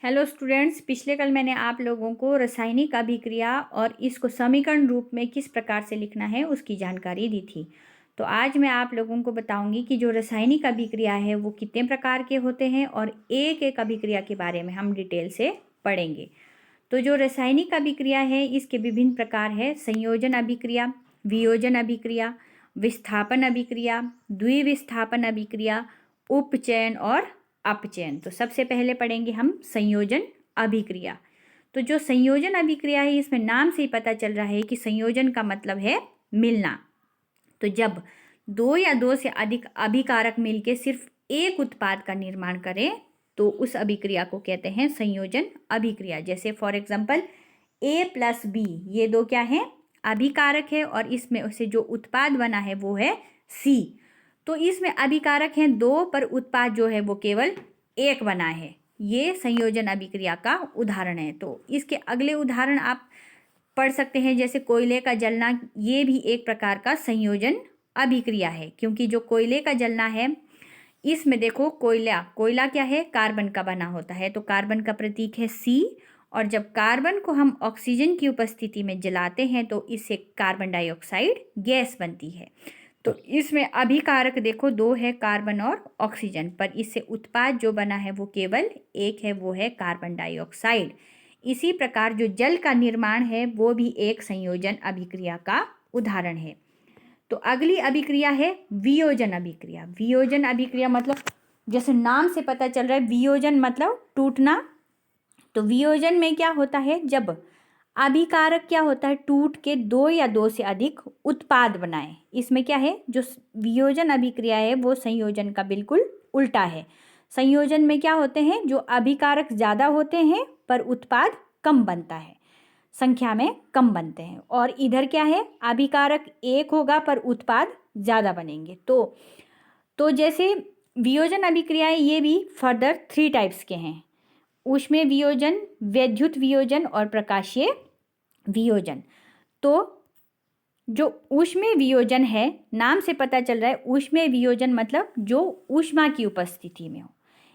Hello students, पिछले कल मैंने आप लोगों को रासायनिक अभिक्रिया और इसको समीकरण रूप में किस प्रकार से लिखना है उसकी जानकारी दी थी। तो आज मैं आप लोगों को बताऊंगी कि जो रासायनिक अभिक्रिया है वो कितने प्रकार के होते हैं और एक एक अभिक्रिया के बारे में हम डिटेल से पढ़ेंगे। तो जो रासायनिक अभिक्रिया है इसके विभिन्न प्रकार है: संयोजन अभिक्रिया, वियोजन अभिक्रिया, विस्थापन अभिक्रिया, द्विविस्थापन अभिक्रिया, उपचयन और अपचयन। तो सबसे पहले पढ़ेंगे हम संयोजन अभिक्रिया। तो जो संयोजन अभिक्रिया है इसमें नाम से ही पता चल रहा है कि संयोजन का मतलब है मिलना। तो जब दो या दो से अधिक अभिकारक मिलके सिर्फ एक उत्पाद का निर्माण करें तो उस अभिक्रिया को कहते हैं संयोजन अभिक्रिया। जैसे फॉर एग्जाम्पल A+B, ये दो क्या है? अभिकारक है और इसमें से जो उत्पाद बना है वो है C। तो इसमें अभिकारक हैं दो पर उत्पाद जो है वो केवल एक बना है। ये संयोजन अभिक्रिया का उदाहरण है। तो इसके अगले उदाहरण आप पढ़ सकते हैं, जैसे कोयले का जलना। ये भी एक प्रकार का संयोजन अभिक्रिया है, क्योंकि जो कोयले का जलना है इसमें देखो कोयला क्या है? कार्बन का बना होता है। तो कार्बन का प्रतीक है C, और जब कार्बन को हम ऑक्सीजन की उपस्थिति में जलाते हैं तो इससे कार्बन डाइऑक्साइड गैस बनती है। तो इसमें अभिकारक देखो दो है, कार्बन और ऑक्सीजन, पर इससे उत्पाद जो बना है वो केवल एक है, वो है कार्बन डाइऑक्साइड। इसी प्रकार जो जल का निर्माण है वो भी एक संयोजन अभिक्रिया का उदाहरण है। तो अगली अभिक्रिया है वियोजन अभिक्रिया। वियोजन अभिक्रिया मतलब जैसे नाम से पता चल रहा है, वियोजन मतलब टूटना। तो वियोजन में क्या होता है? जब अभिकारक क्या होता है? टूट के दो या दो से अधिक उत्पाद बनाए। इसमें क्या है? जो वियोजन अभिक्रिया है वो संयोजन का बिल्कुल उल्टा है। संयोजन में क्या होते हैं? जो अभिकारक ज़्यादा होते हैं पर उत्पाद कम बनता है, संख्या में कम बनते हैं। और इधर क्या है? अभिकारक एक होगा पर उत्पाद ज़्यादा बनेंगे। तो जैसे वियोजन अभिक्रियाएं ये भी फर्दर 3 टाइप्स के हैं: ऊष्मीय वियोजन, वैद्युत वियोजन और प्रकाशीय वियोजन। तो जो ऊष्मीय वियोजन है, नाम से पता चल रहा है ऊष्मीय वियोजन मतलब जो ऊष्मा की उपस्थिति में हो।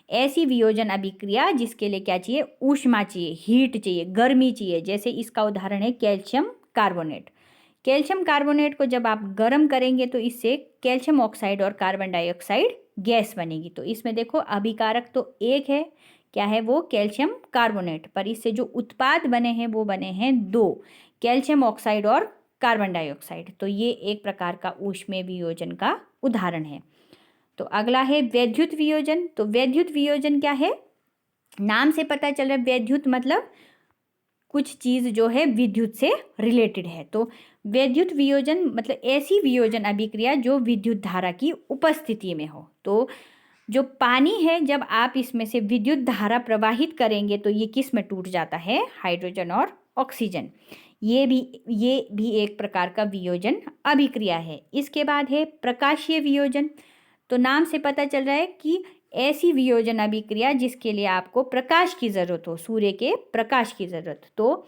ऐसी वियोजन अभिक्रिया जिसके लिए क्या चाहिए? ऊष्मा चाहिए, हीट चाहिए, गर्मी चाहिए। जैसे इसका उदाहरण है कैल्शियम कार्बोनेट। कैल्शियम कार्बोनेट को जब आप गर्म करेंगे तो इससे कैल्शियम ऑक्साइड और कार्बन डाइऑक्साइड गैस बनेगी। तो इसमें देखो अभिकारक तो एक है, क्या है वो? कैल्शियम कार्बोनेट, पर इससे जो उत्पाद बने हैं वो बने हैं दो, कैल्शियम ऑक्साइड और कार्बन डाइऑक्साइड। तो ये एक प्रकार का ऊष्मीय वियोजन का उदाहरण है। तो अगला है वैद्युत वियोजन। तो वैद्युत वियोजन क्या है? नाम से पता चल रहा है वैद्युत मतलब कुछ चीज़ जो है विद्युत से रिलेटेड है। तो वैद्युत वियोजन मतलब ऐसी वियोजन अभिक्रिया जो विद्युत धारा की उपस्थिति में हो। तो जो पानी है, जब आप इसमें से विद्युत धारा प्रवाहित करेंगे तो ये किस में टूट जाता है? हाइड्रोजन और ऑक्सीजन। ये भी एक प्रकार का वियोजन अभिक्रिया है। इसके बाद है प्रकाशीय वियोजन। तो नाम से पता चल रहा है कि ऐसी वियोजन अभिक्रिया जिसके लिए आपको प्रकाश की ज़रूरत हो, सूर्य के प्रकाश की ज़रूरत। तो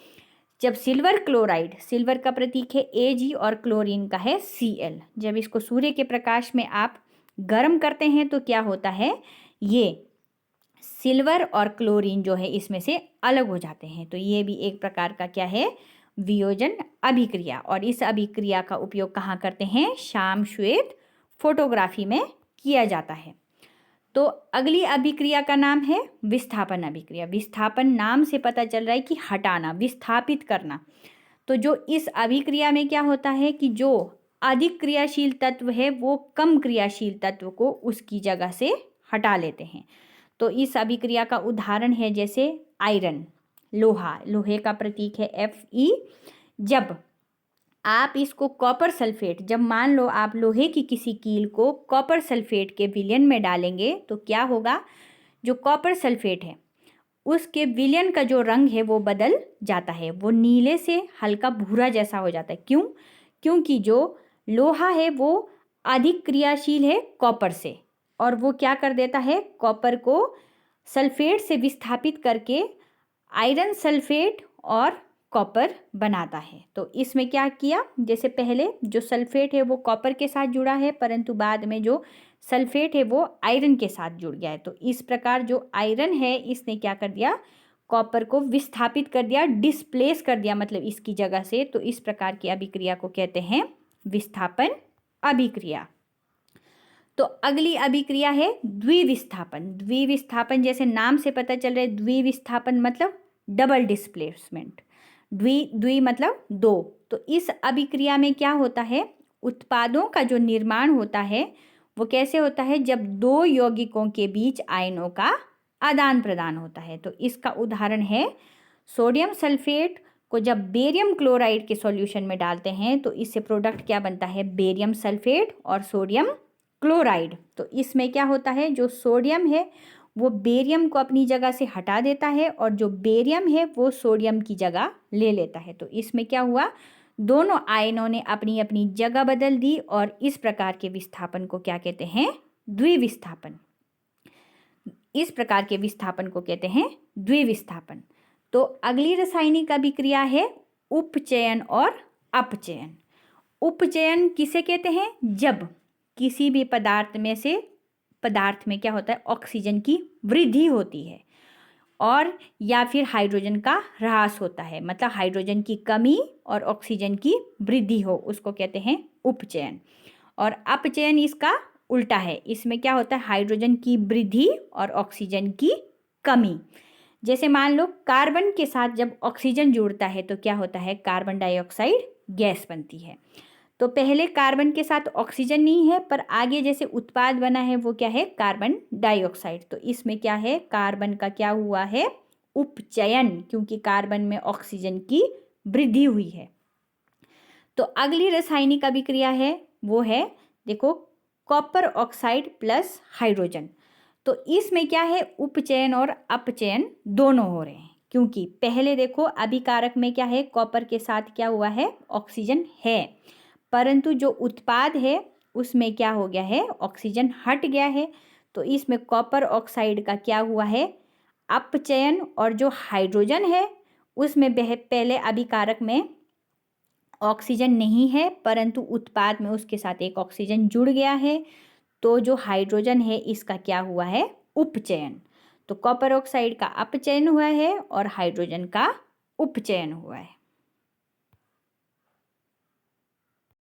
जब सिल्वर क्लोराइड, सिल्वर का प्रतीक है Ag और क्लोरीन का है Cl, जब इसको सूर्य के प्रकाश में आप गर्म करते हैं तो क्या होता है? ये सिल्वर और क्लोरीन जो है इसमें से अलग हो जाते हैं। तो ये भी एक प्रकार का क्या है? वियोजन अभिक्रिया। और इस अभिक्रिया का उपयोग कहाँ करते हैं? शाम श्वेत फोटोग्राफी में किया जाता है। तो अगली अभिक्रिया का नाम है विस्थापन अभिक्रिया। विस्थापन नाम से पता चल रहा है कि हटाना, विस्थापित करना। तो जो इस अभिक्रिया में क्या होता है कि जो अधिक क्रियाशील तत्व है वो कम क्रियाशील तत्व को उसकी जगह से हटा लेते हैं। तो इस अभिक्रिया का उदाहरण है जैसे आयरन, लोहा, लोहे का प्रतीक है Fe। जब आप इसको कॉपर सल्फेट, जब मान लो आप लोहे की किसी कील को कॉपर सल्फेट के विलयन में डालेंगे तो क्या होगा? जो कॉपर सल्फेट है उसके विलयन का जो रंग है वो बदल जाता है, वो नीले से हल्का भूरा जैसा हो जाता है। क्यों? क्योंकि जो लोहा है वो अधिक क्रियाशील है कॉपर से, और वो क्या कर देता है? कॉपर को सल्फेट से विस्थापित करके आयरन सल्फेट और कॉपर बनाता है। तो इसमें क्या किया? जैसे पहले जो सल्फेट है वो कॉपर के साथ जुड़ा है, परंतु बाद में जो सल्फेट है वो आयरन के साथ जुड़ गया है। तो इस प्रकार जो आयरन है इसने क्या कर दिया? कॉपर को विस्थापित कर दिया, डिस्प्लेस कर दिया मतलब इसकी जगह से, तो इस प्रकार की अभिक्रिया को कहते हैं विस्थापन अभिक्रिया। तो अगली अभिक्रिया है द्विविस्थापन। द्विविस्थापन जैसे नाम से पता चल रहा है, द्विविस्थापन मतलब डबल डिस्प्लेसमेंट। द्वि मतलब दो। तो इस अभिक्रिया में क्या होता है, उत्पादों का जो निर्माण होता है वो कैसे होता है, जब दो यौगिकों के बीच आयनों का आदान प्रदान होता है। तो इसका उदाहरण है सोडियम सल्फेट को जब बेरियम क्लोराइड के सॉल्यूशन में डालते हैं तो इससे प्रोडक्ट क्या बनता है, बेरियम सल्फेट और सोडियम क्लोराइड। तो इसमें क्या होता है, जो सोडियम है वो बेरियम को अपनी जगह से हटा देता है और जो बेरियम है वो सोडियम की जगह ले लेता है। तो इसमें क्या हुआ, दोनों आयनों ने अपनी अपनी जगह बदल दी और इस प्रकार के विस्थापन को क्या कहते हैं, द्विविस्थापन। इस प्रकार के विस्थापन को कहते हैं द्विविस्थापन। तो अगली रासायनिक अभिक्रिया है उपचयन और अपचयन। उपचयन किसे कहते हैं, जब किसी भी पदार्थ में क्या होता है, ऑक्सीजन की वृद्धि होती है और या फिर हाइड्रोजन का ह्रास होता है, मतलब हाइड्रोजन की कमी और ऑक्सीजन की वृद्धि हो, उसको कहते हैं उपचयन। और अपचयन इसका उल्टा है, इसमें क्या होता है, हाइड्रोजन की वृद्धि और ऑक्सीजन की कमी। जैसे मान लो कार्बन के साथ जब ऑक्सीजन जुड़ता है तो क्या होता है, कार्बन डाइऑक्साइड गैस बनती है। तो पहले कार्बन के साथ ऑक्सीजन नहीं है, पर आगे जैसे उत्पाद बना है वो क्या है, कार्बन डाइऑक्साइड। तो इसमें क्या है, कार्बन का क्या हुआ है, उपचयन, क्योंकि कार्बन में ऑक्सीजन की वृद्धि हुई है। तो अगली रासायनिक अभिक्रिया है वो है, देखो, कॉपर ऑक्साइड प्लस हाइड्रोजन। तो इसमें क्या है, उपचयन और अपचयन दोनों हो रहे हैं, क्योंकि पहले देखो अभिकारक में क्या है, कॉपर के साथ क्या हुआ है, ऑक्सीजन है, परंतु जो उत्पाद है उसमें क्या हो गया है, ऑक्सीजन हट गया है। तो इसमें कॉपर ऑक्साइड का क्या हुआ है, अपचयन, और जो हाइड्रोजन है उसमें पहले अभिकारक में ऑक्सीजन नहीं है परंतु उत्पाद में उसके साथ एक ऑक्सीजन जुड़ गया है। तो जो हाइड्रोजन है इसका क्या हुआ है, उपचयन। तो कॉपर ऑक्साइड का अपचयन हुआ है और हाइड्रोजन का उपचयन हुआ है।